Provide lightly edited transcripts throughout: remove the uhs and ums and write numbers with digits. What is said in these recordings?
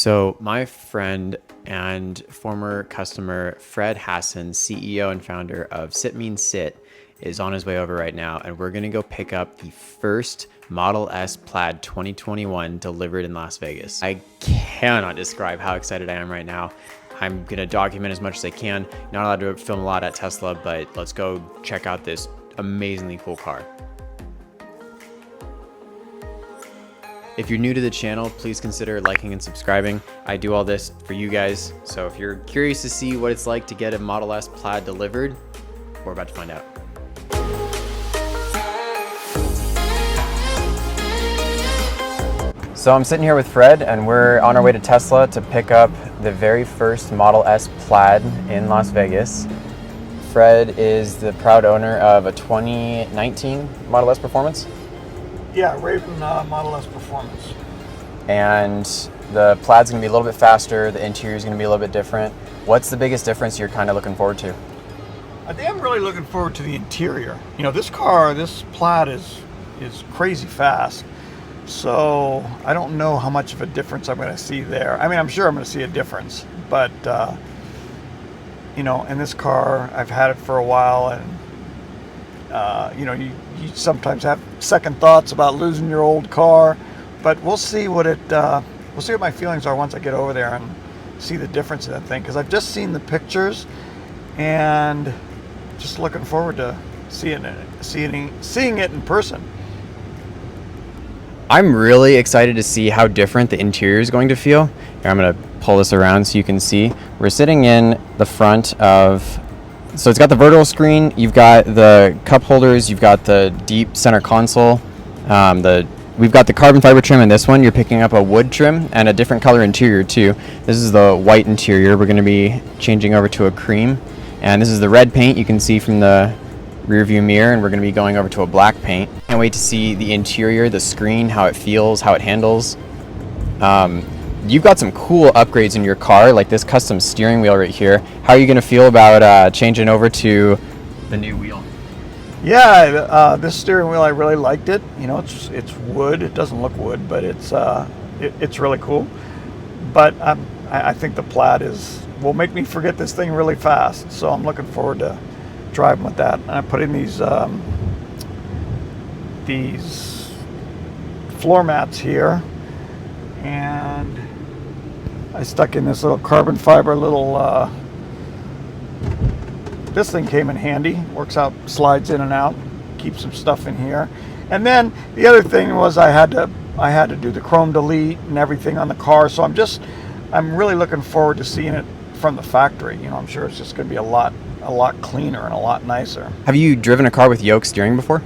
So my friend and former customer, Fred Hassen, CEO and founder of Sit Means Sit, is on his way over right now, and we're gonna go pick up the first Model S Plaid 2021 delivered in Las Vegas. I cannot describe how excited I am right now. I'm gonna document as much as I can. Not allowed to film a lot at Tesla, but let's go check out this amazingly cool car. If you're new to the channel, please consider liking and subscribing. I do all this for you guys. So if you're curious to see what it's like to get a Model S Plaid delivered, we're about to find out. So I'm sitting here with Fred, and we're on our way to Tesla to pick up the very first Model S Plaid in Las Vegas. Fred is the proud owner of a 2019 Model S Performance. Yeah, Raven Model S Performance. And the Plaid's gonna be a little bit faster, the interior's gonna be a little bit different. What's the biggest difference you're kind of looking forward to? I think I'm really looking forward to the interior. You know, this Plaid is crazy fast. So I don't know how much of a difference I'm gonna see there. I mean, I'm sure I'm gonna see a difference, but you know, in this car, I've had it for a while, and you know, you sometimes have second thoughts about losing your old car, but we'll see what my feelings are once I get over there and see the difference in that thing, because I've just seen the pictures and just looking forward to seeing it in person. I'm really excited to see how different the interior is going to feel. Here, I'm going to pull this around so you can see. We're sitting in the front of, so it's got the vertical screen, you've got the cup holders, you've got the deep center console, we've got the carbon fiber trim in this one. You're picking up a wood trim and a different color interior too. This is the white interior. We're going to be changing over to a cream, and this is the red paint you can see from the rear view mirror, and we're going to be going over to a black paint. Can't wait to see the interior, the screen, how it feels, how it handles. You've got some cool upgrades in your car, like this custom steering wheel right here. How are you going to feel about changing over to the new wheel? Yeah, this steering wheel, I really liked it. You know, it's wood. It doesn't look wood, but it's really cool. But I think the Plaid will make me forget this thing really fast. So I'm looking forward to driving with that. And I put in these floor mats here, and I stuck in this little carbon fiber this thing came in handy. Works out, slides in and out, keeps some stuff in here. And then the other thing was I had to do the chrome delete and everything on the car. So I'm really looking forward to seeing it from the factory. You know, I'm sure it's just going to be a lot cleaner and a lot nicer. Have you driven a car with Yoke steering before?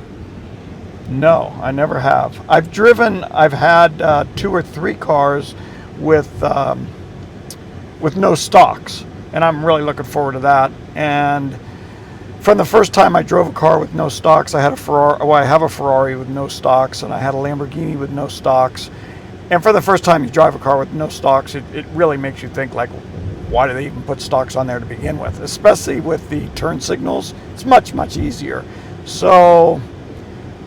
No, I never have. I've had 2 or 3 cars with no stocks, and I'm really looking forward to that. And from the first time I drove a car with no stocks, I had a Ferrari. Well, I have a Ferrari with no stocks, and I had a Lamborghini with no stocks. And for the first time you drive a car with no stocks, it really makes you think, like, why do they even put stocks on there to begin with? Especially with the turn signals, it's much easier. So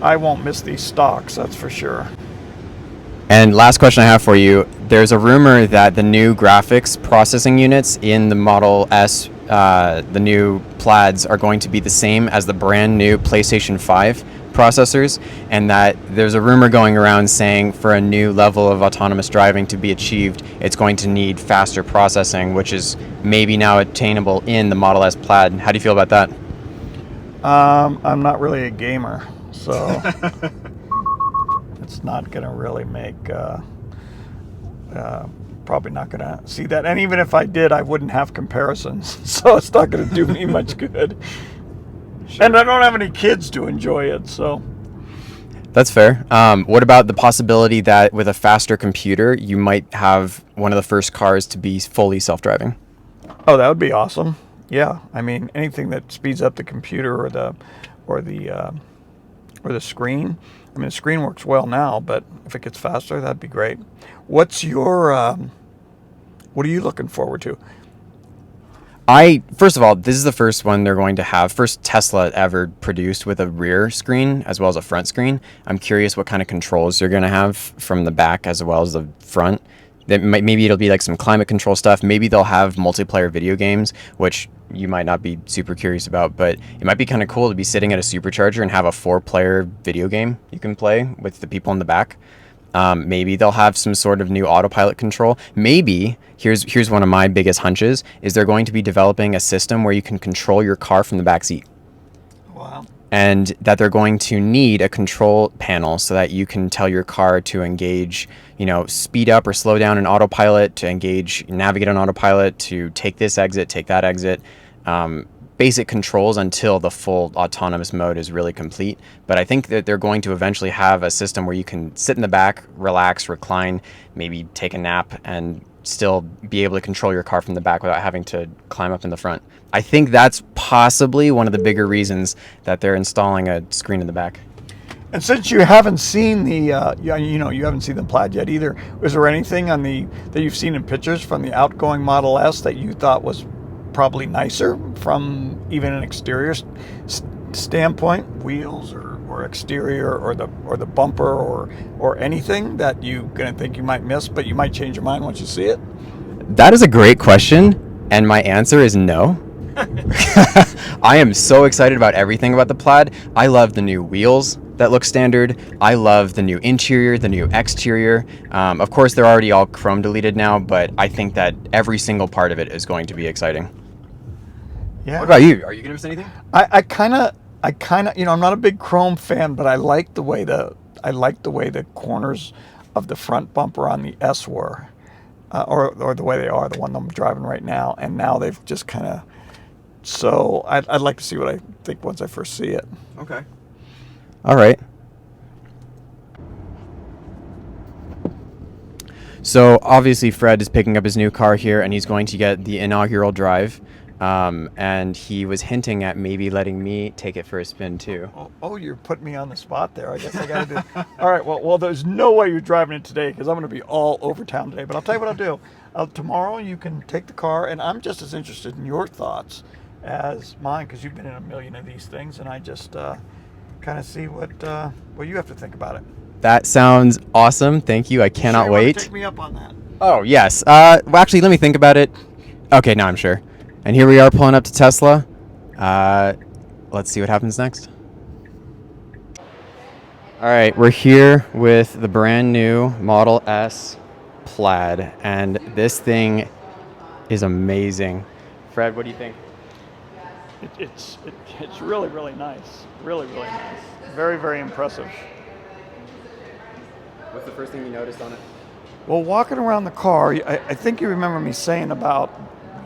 I won't miss these stocks, that's for sure. And last question I have for you, there's a rumor that the new graphics processing units in the Model S, the new Plaids, are going to be the same as the brand new PlayStation 5 processors, and that there's a rumor going around saying for a new level of autonomous driving to be achieved, it's going to need faster processing, which is maybe now attainable in the Model S Plaid. How do you feel about that? I'm not really a gamer, so it's not going to really make, probably not going to see that. And even if I did, I wouldn't have comparisons, so it's not going to do me much good. Sure. And I don't have any kids to enjoy it, so. That's fair. What about the possibility that with a faster computer, you might have one of the first cars to be fully self-driving? Oh, that would be awesome. Yeah, I mean, anything that speeds up the computer or the screen. I mean, the screen works well now, but if it gets faster, that'd be great. What are you looking forward to? First of all, this is the first one they're going to have, first Tesla ever produced with a rear screen as well as a front screen. I'm curious what kind of controls they're going to have from the back as well as the front. Maybe it'll be like some climate control stuff. Maybe they'll have multiplayer video games, which you might not be super curious about, but it might be kind of cool to be sitting at a supercharger and have a 4-player video game you can play with the people in the back. Maybe they'll have some sort of new autopilot control. Maybe, here's one of my biggest hunches, is they're going to be developing a system where you can control your car from the back seat. Wow. And that they're going to need a control panel so that you can tell your car to engage, speed up or slow down in autopilot, to engage, navigate on autopilot, to take this exit, take that exit. Basic controls until the full autonomous mode is really complete. But I think that they're going to eventually have a system where you can sit in the back, relax, recline, maybe take a nap, and still be able to control your car from the back without having to climb up in the front. I think that's possibly one of the bigger reasons that they're installing a screen in the back. And since you haven't seen you haven't seen the Plaid yet either, was there anything that you've seen in pictures from the outgoing Model S that you thought was probably nicer from even an exterior standpoint, wheels or exterior or the bumper or anything that you're gonna think you might miss, but you might change your mind once you see it? That is a great question, and my answer is no. I am so excited about everything about the Plaid. I love the new wheels that look standard. I love the new interior, the new exterior. Of course, they're already all chrome deleted now, but I think that every single part of it is going to be exciting. Yeah. What about you? Are you gonna miss anything? I kind of, I'm not a big chrome fan, but I like the way the corners of the front bumper on the S were, or the way they are, the one I'm driving right now. And now they've just kind of. So I'd like to see what I think once I first see it. Okay. All right. So obviously Fred is picking up his new car here, and he's going to get the inaugural drive. And he was hinting at maybe letting me take it for a spin too. Oh, you're putting me on the spot there. I guess I got to do. All right. Well, there's no way you're driving it today because I'm going to be all over town today. But I'll tell you what I'll do. Tomorrow you can take the car, and I'm just as interested in your thoughts as mine because you've been in a million of these things, and I just kind of see what you have to think about it. That sounds awesome. Thank you. I cannot sure wait. Take me up on that. Oh yes. Well, actually, let me think about it. Okay, now I'm sure. And here we are pulling up to Tesla. Let's see what happens next. All right, we're here with the brand new Model S Plaid, and this thing is amazing. Fred, what do you think? It's really, really nice. Really, really nice. Very, very impressive. What's the first thing you noticed on it? Well, walking around the car, I think you remember me saying about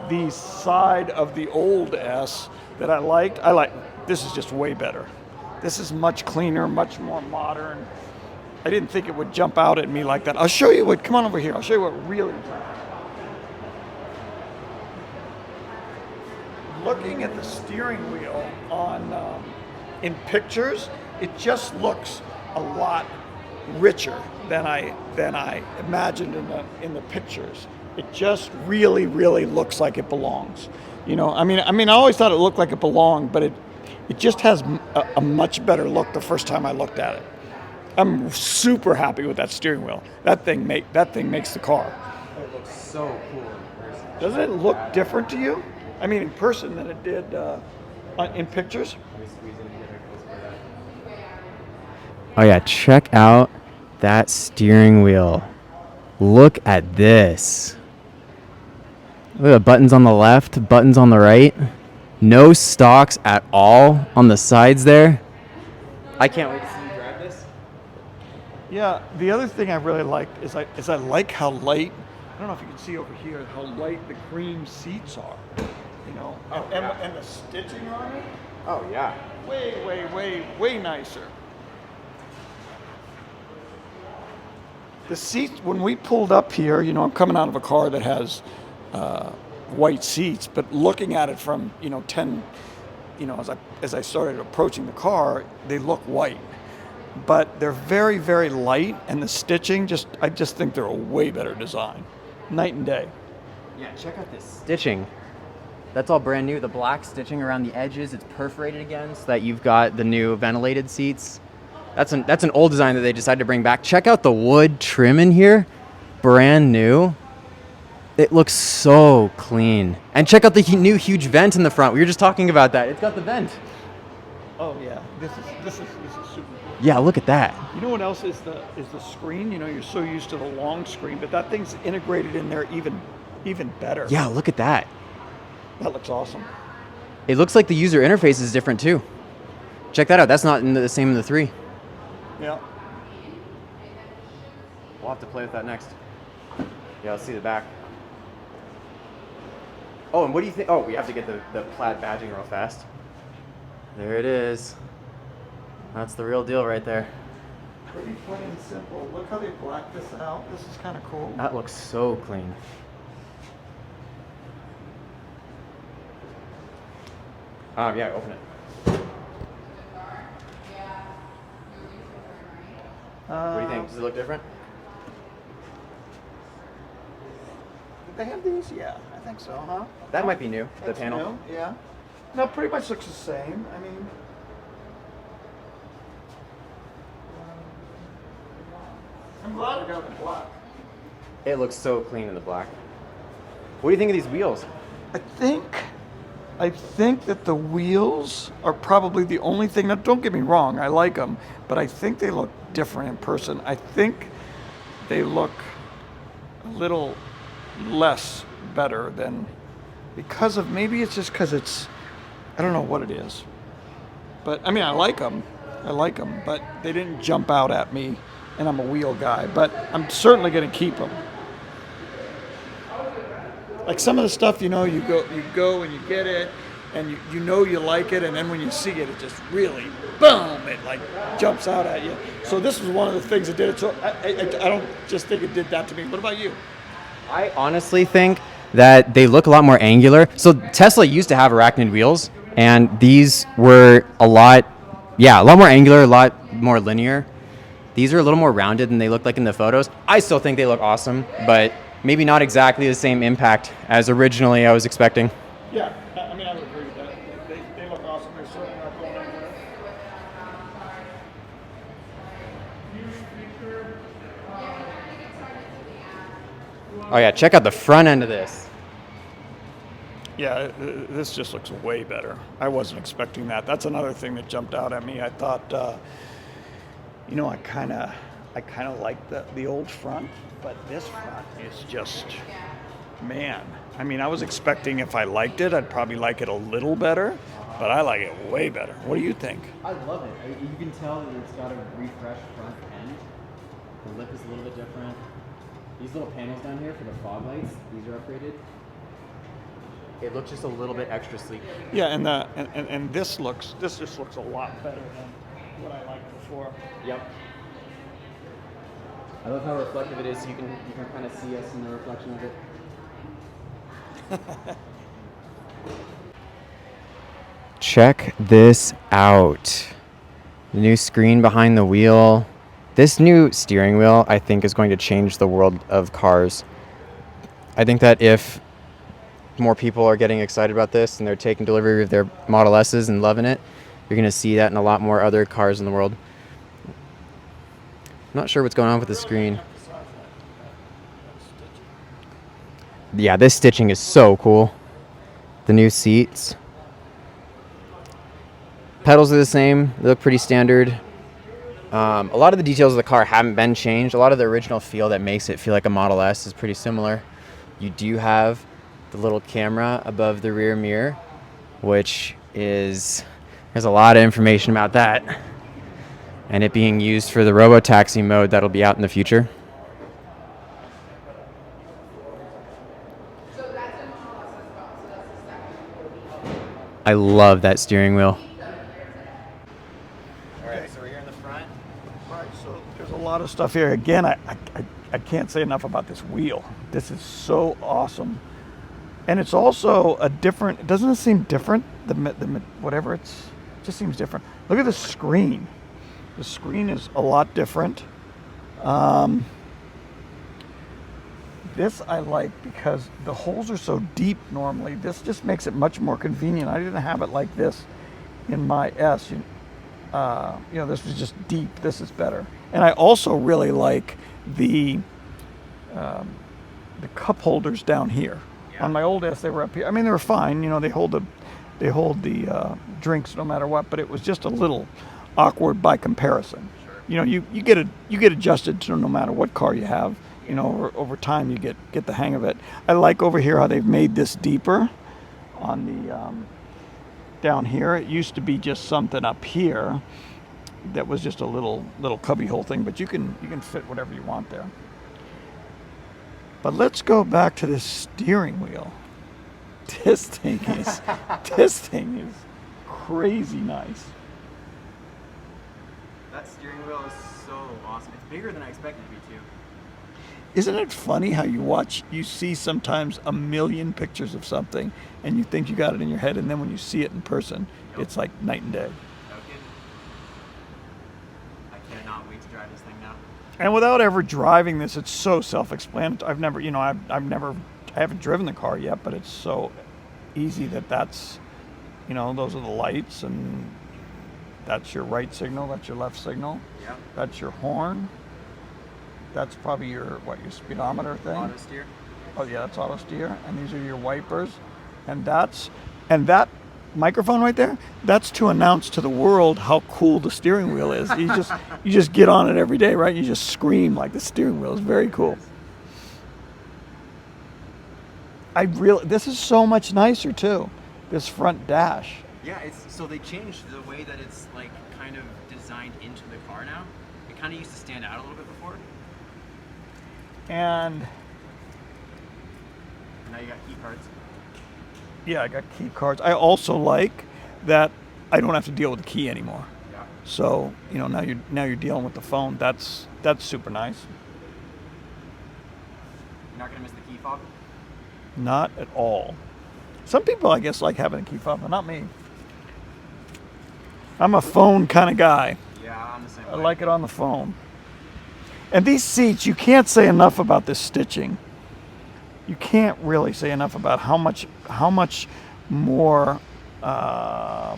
the side of the old S that I liked. This is just way better. This is much cleaner, much more modern. I didn't think it would jump out at me like that. I'll show you what, come on over here. I'll show you what really. Looking at the steering wheel on in pictures, it just looks a lot richer than I imagined in the pictures. It just really, really looks like it belongs. I mean, I always thought it looked like it belonged, but it just has a much better look the first time I looked at it. I'm super happy with that steering wheel. That thing makes the car. It looks so cool in person. Doesn't it look different to you? I mean, in person than it did in pictures? Oh yeah, check out that steering wheel. Look at this. Look at the buttons on the left, buttons on the right. No stalks at all on the sides there. I can't wait to see you drive this. Yeah, the other thing I really liked is I like how light, I don't know if you can see over here, how light the cream seats are. And the stitching on it. Oh yeah. Way nicer. The seats, when we pulled up here, I'm coming out of a car that has white seats, but looking at it from, 10, as I started approaching the car, they look white. But they're very, very light, and the stitching, I just think they're a way better design. Night and day. Yeah, check out this stitching. That's all brand new. The black stitching around the edges, it's perforated again so that you've got the new ventilated seats. That's an old design that they decided to bring back. Check out the wood trim in here. brand new. It looks so clean. And check out the new huge vent in the front. We were just talking about that. It's got the vent. Oh yeah, this is super cool. Yeah, look at that. You know what else is the screen? You know, you're so used to the long screen, but that thing's integrated in there even better. Yeah, look at that. That looks awesome. It looks like the user interface is different too. Check that out. That's not the same in the 3. Yeah. We'll have to play with that next. Yeah, let's see the back. Oh, and what do you think? Oh, we have to get the plaid badging real fast. There it is. That's the real deal right there. Pretty plain and simple. Look how they blacked this out. This is kind of cool. That looks so clean. Yeah, open it. What do you think? Does it look different? Did they have these? Yeah, I think so, huh? That might be new, the That's panel. new, yeah. No, pretty much looks the same. I mean, I'm glad I got the black. It looks so clean in the black. What do you think of these wheels? I think that the wheels are probably the only thing. Now, don't get me wrong, I like them, but I think they look different in person. I think they look a little less better than, because of, maybe it's just because it's, I don't know what it is. But I mean, I like them, but they didn't jump out at me, and I'm a wheel guy, but I'm certainly going to keep them. Like some of the stuff, you know, you go and you get it, and you know you like it, and then when you see it, it just really, boom, it like jumps out at you. So this was one of the things that did it. So I don't just think it did that to me. What about you? I honestly think that they look a lot more angular. So Tesla used to have arachnid wheels, and these were a lot more angular, a lot more linear. These are a little more rounded than they look like in the photos. I still think they look awesome, but maybe not exactly the same impact as originally I was expecting. Yeah, I mean, I would agree with that. They look awesome. They're certainly not going anywhere. Oh yeah, check out the front end of this. Yeah, this just looks way better. I wasn't expecting that. That's another thing that jumped out at me. I thought, you know, I kind of like the old front, but this front is just, man. I mean, I was expecting if I liked it, I'd probably like it a little better, but I like it way better. What do you think? I love it. You can tell that it's got a refreshed front end. The lip is a little bit different. These little panels down here for the fog lights, these are upgraded. It looks just a little bit extra sleek. Yeah, and this just looks a lot better than what I liked before. Yep. I love how reflective it is, so you can kind of see us in the reflection of it. Check this out. The new screen behind the wheel. This new steering wheel, I think, is going to change the world of cars. I think that if more people are getting excited about this and they're taking delivery of their Model S's and loving it, you're going to see that in a lot more other cars in the world. I'm not sure what's going on with the screen. Yeah, this stitching is so cool. The new seats. Pedals are the same. They look pretty standard. A lot of the details of the car haven't been changed. A lot of the original feel that makes it feel like a Model S is pretty similar. You do have the little camera above the rear mirror, which is, there's a lot of information about that. And it being used for the robo-taxi mode that'll be out in the future. I love that steering wheel. All right, so we're here in the front. Right, so there's a lot of stuff here. Again, I can't say enough about this wheel. This is so awesome. And it's also a different, doesn't it seem different? The whatever, it just seems different. Look at the screen. The screen is a lot different. This I like because the holes are so deep normally. This just makes it much more convenient. I didn't have it like this in my S. You know, this was just deep. This is better. And I also really like the the cup holders down here. Yeah. On my old S, they were up here. I mean, they were fine. You know, they hold the drinks no matter what. But it was just a little awkward by comparison. Sure. You know, you get adjusted to no matter what car you have. You know, over time you get the hang of it. I like over here how they've made this deeper on the down here. It used to be just something up here that was just a little cubby hole thing, but you can fit whatever you want there. But let's go back to this steering wheel. This thing is crazy nice. That steering wheel is so awesome. It's bigger than I expected it to be too. Isn't it funny how you see sometimes a million pictures of something and you think you got it in your head, and then when you see it in person, it's like night and day. No kidding. I cannot wait to drive this thing now. And without ever driving this, it's so self-explanatory. I haven't driven the car yet, but it's so easy that's, you know, those are the lights, and that's your right signal, that's your left signal. Yeah. That's your horn. That's probably your speedometer thing. Auto steer. Oh yeah, that's auto steer. And these are your wipers. And that microphone right there, that's to announce to the world how cool the steering wheel is. You just get on it every day, right? You just scream like the steering wheel is very cool. This is so much nicer too. This front dash. Yeah, so they changed the way that it's like kind of designed into the car now. It kind of used to stand out a little bit before. And now you got key cards. Yeah, I got key cards. I also like that I don't have to deal with the key anymore. Yeah. So, you know, now you're dealing with the phone. That's super nice. You're not gonna miss the key fob? Not at all. Some people, I guess, like having a key fob, but not me. I'm a phone kind of guy. Yeah, I'm the same way. I like it on the phone. And these seats, you can't say enough about this stitching. You can't really say enough about how much more, I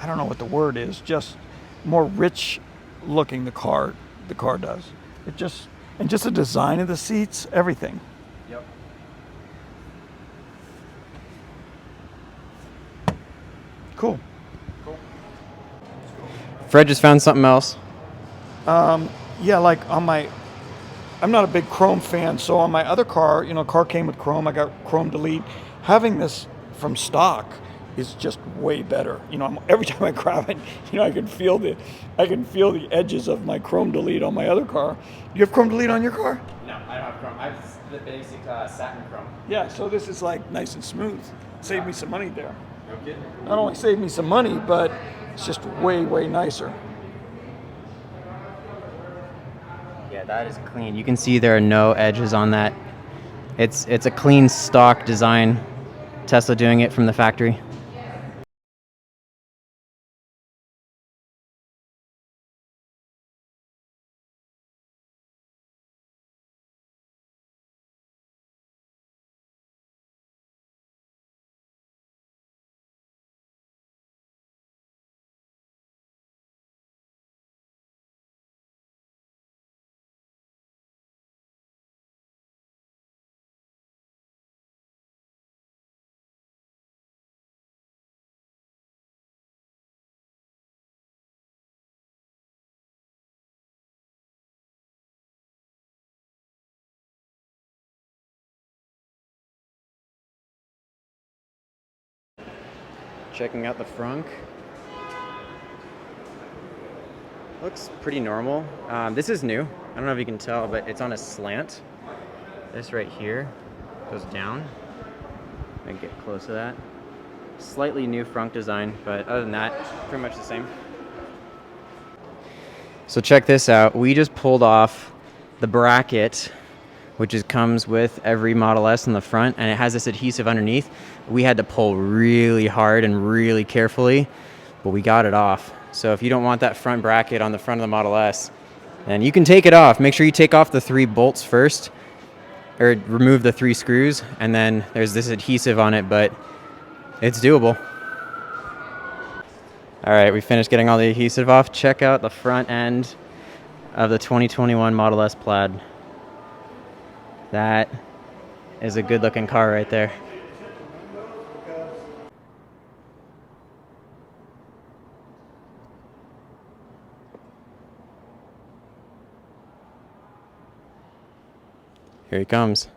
don't know what the word is, just more rich looking the car does. And just the design of the seats, everything. Yep. Cool. Fred just found something else. Yeah, like I'm not a big chrome fan, so on my other car, you know, car came with chrome, I got chrome delete. Having this from stock is just way better. You know, every time I grab it, you know, I can feel the edges of my chrome delete on my other car. Do you have chrome delete on your car? No, I don't have chrome. I have the basic satin chrome. Yeah, so this is like nice and smooth. Saved me some money there. No kidding. Not only saved me some money, but it's just way, way nicer. Yeah, that is clean. You can see there are no edges on that. It's a clean stock design. Tesla doing it from the factory. Checking out the frunk. Looks pretty normal. This is new. I don't know if you can tell, but it's on a slant. This right here goes down. I get close to that. Slightly new frunk design, but other than that, pretty much the same. So check this out. We just pulled off the bracket, which comes with every Model S in the front, and it has this adhesive underneath. We had to pull really hard and really carefully, but we got it off. So if you don't want that front bracket on the front of the Model S, then you can take it off. Make sure you take off the 3 bolts first, or remove the 3 screws, and then there's this adhesive on it, but it's doable. All right, we finished getting all the adhesive off. Check out the front end of the 2021 Model S Plaid. That is a good looking car right there. Here he comes.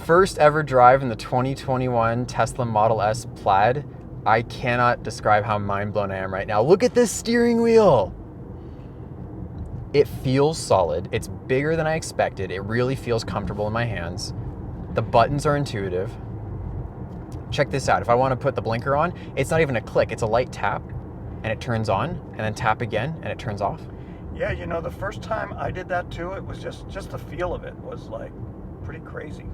First ever drive in the 2021 Tesla Model S Plaid. I cannot describe how mind blown I am right now. Look at this steering wheel. It feels solid. It's bigger than I expected. It really feels comfortable in my hands. The buttons are intuitive. Check this out. If I want to put the blinker on, it's not even a click. It's a light tap and it turns on, and then tap again and it turns off. Yeah, you know, the first time I did that too, it was just the feel of it was like pretty crazy.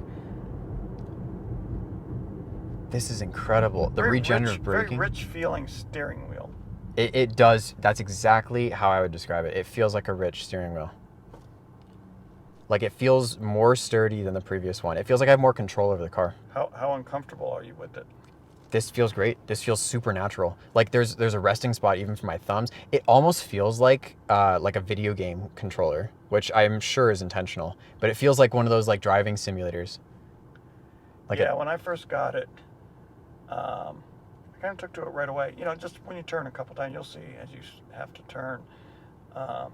This is incredible. The regenerative braking. Very rich feeling steering wheel. It does. That's exactly how I would describe it. It feels like a rich steering wheel. Like it feels more sturdy than the previous one. It feels like I have more control over the car. How uncomfortable are you with it? This feels great. This feels super natural. Like there's a resting spot even for my thumbs. It almost feels like a video game controller, which I'm sure is intentional. But it feels like one of those like driving simulators. Like yeah, when I first got it, I kind of took to it right away. You know, just when you turn a couple times, you'll see as you have to turn. But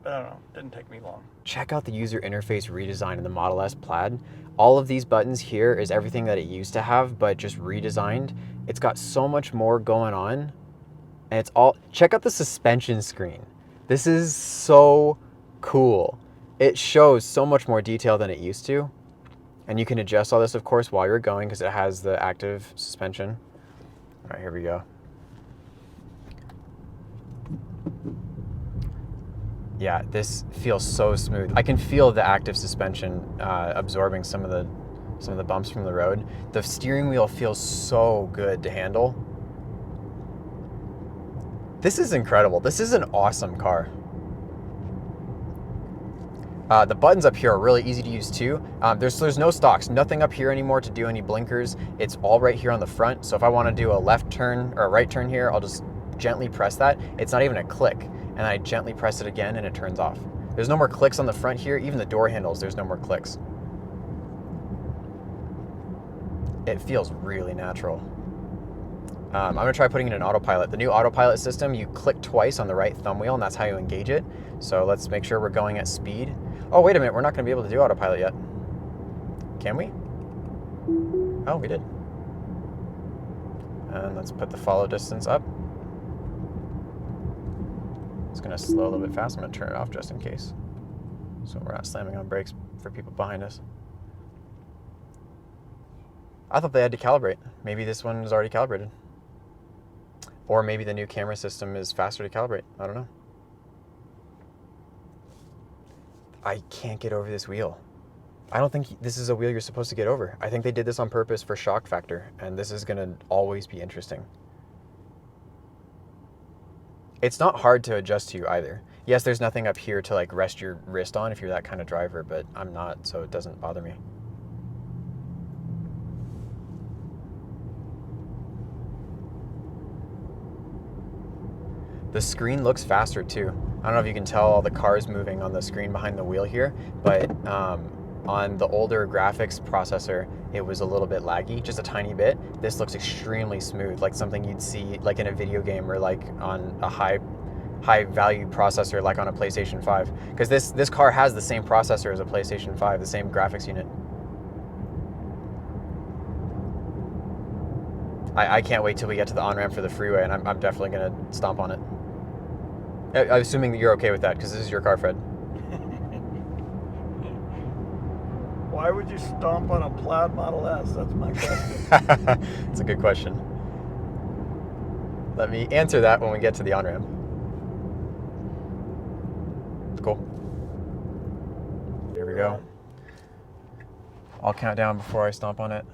I don't know, it didn't take me long. Check out the user interface redesign in the Model S Plaid. All of these buttons here is everything that it used to have, but just redesigned. It's got so much more going on. And it's all, check out the suspension screen. This is so cool. It shows so much more detail than it used to. And you can adjust all this, of course, while you're going because it has the active suspension. All right, here we go. Yeah, this feels so smooth. I can feel the active suspension absorbing some of the bumps from the road. The steering wheel feels so good to handle. This is incredible. This is an awesome car. The buttons up here are really easy to use too. There's no stalks, nothing up here anymore to do any blinkers. It's all right here on the front. So if I want to do a left turn or a right turn here, I'll just gently press that. It's not even a click. And I gently press it again and it turns off. There's no more clicks on the front here. Even the door handles, there's no more clicks. It feels really natural. I'm gonna try putting it in Autopilot. The new Autopilot system, you click twice on the right thumb wheel and that's how you engage it. So let's make sure we're going at speed. Oh, wait a minute, we're not gonna be able to do Autopilot yet. Can we? Oh, we did. And let's put the follow distance up. It's gonna slow a little bit fast. I'm gonna turn it off just in case, so we're not slamming on brakes for people behind us. I thought they had to calibrate. Maybe this one is already calibrated. Or maybe the new camera system is faster to calibrate. I don't know. I can't get over this wheel. I don't think this is a wheel you're supposed to get over. I think they did this on purpose for shock factor, and this is gonna always be interesting. It's not hard to adjust to either. Yes, there's nothing up here to like rest your wrist on if you're that kind of driver, but I'm not, so it doesn't bother me. The screen looks faster too. I don't know if you can tell all the cars moving on the screen behind the wheel here, but on the older graphics processor, it was a little bit laggy, just a tiny bit. This looks extremely smooth, like something you'd see like in a video game or like on a high value processor like on a PlayStation 5. Because this car has the same processor as a PlayStation 5, the same graphics unit. I can't wait till we get to the on-ramp for the freeway, and I'm definitely gonna stomp on it. I'm assuming that you're okay with that, because this is your car, Fred. Why would you stomp on a Plaid Model S? That's my question. That's a good question. Let me answer that when we get to the on-ramp. Cool. Here we go. I'll count down before I stomp on it.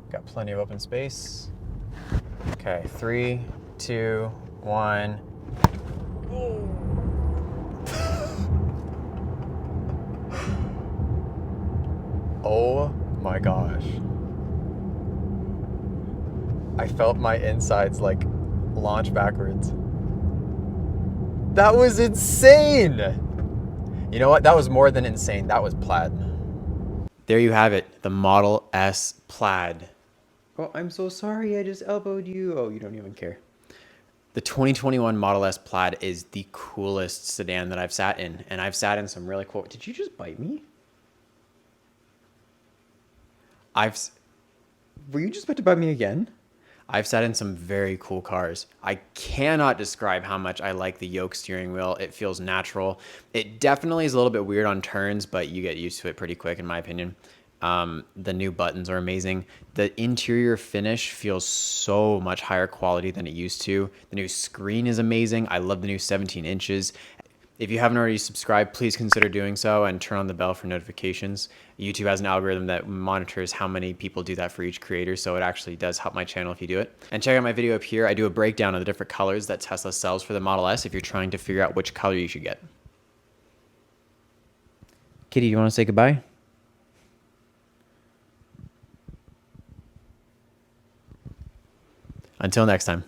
Got plenty of open space. Okay, 3, 2, 1. Oh my gosh. I felt my insides like launch backwards. That was insane! You know what? That was more than insane. That was plaid. There you have it, the Model S Plaid. Oh, I'm so sorry, I just elbowed you. Oh, you don't even care. The 2021 Model S Plaid is the coolest sedan that I've sat in, and I've sat in some really cool... Did you just bite me? Were you just about to bite me again? I've sat in some very cool cars. I cannot describe how much I like the Yoke steering wheel. It feels natural. It definitely is a little bit weird on turns, but you get used to it pretty quick, in my opinion. The new buttons are amazing. The interior finish feels so much higher quality than it used to. The new screen is amazing. I love the new 17 inches. If you haven't already subscribed, please consider doing so and turn on the bell for notifications. YouTube has an algorithm that monitors how many people do that for each creator, so it actually does help my channel if you do it. And check out my video up here. I do a breakdown of the different colors that Tesla sells for the Model S if you're trying to figure out which color you should get. Kitty, you want to say goodbye? Until next time.